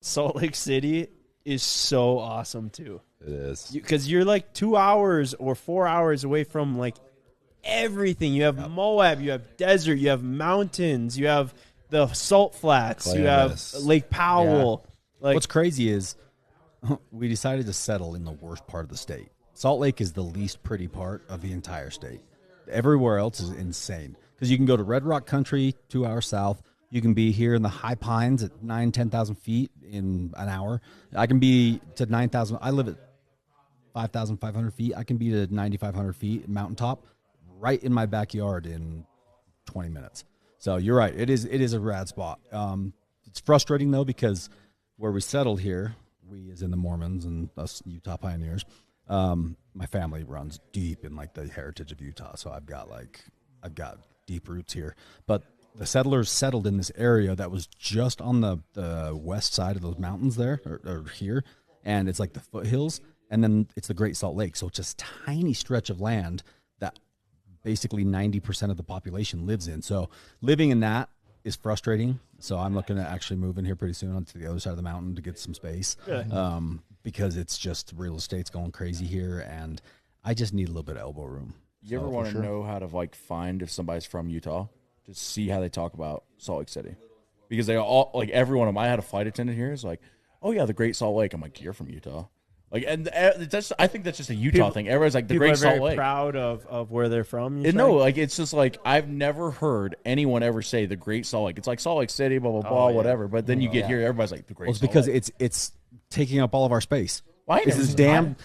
Salt Lake City is so awesome too. It is. Because you're like 2 hours or 4 hours away from like everything. You have Moab, you have desert, you have mountains, you have the salt flats, you have Lake Powell. Like, what's crazy is we decided to settle in the worst part of the state. Salt Lake is the least pretty part of the entire state. Everywhere else is insane. Because you can go to Red Rock Country, 2 hours south. You can be here in the high pines at 9,000, 10,000 feet in an hour. I can be to 9,000. I live at 5,500 feet. I can be to 9,500 feet mountaintop right in my backyard in 20 minutes. So you're right. It is a rad spot. It's frustrating, though, because where we settled here, we as in the Mormons and us Utah pioneers, my family runs deep in like the heritage of Utah. So I've got deep roots here. But the settlers settled in this area that was just on the west side of those mountains there, or here, and it's like the foothills, and then it's the Great Salt Lake. So it's just a tiny stretch of land that basically 90% of the population lives in. So living in that is frustrating. So I'm looking at actually moving here pretty soon onto the other side of the mountain to get some space, because it's just real estate's going crazy here, and I just need a little bit of elbow room. You ever want to know how to like find if somebody's from Utah? Just see how they talk about Salt Lake City, because they all like every one of them. I had a flight attendant here. Is like, oh yeah, the Great Salt Lake. I'm like, you're from Utah. Like, and that's I think that's just a Utah thing. Everybody's like the Great Salt Lake. Proud of where they're from. No, like it's just like I've never heard anyone ever say the Great Salt Lake. It's like Salt Lake City, blah blah blah, whatever. But then you get here, everybody's like the Great. Well, it's Salt because Lake. it's taking up all of our space. Why this is damn.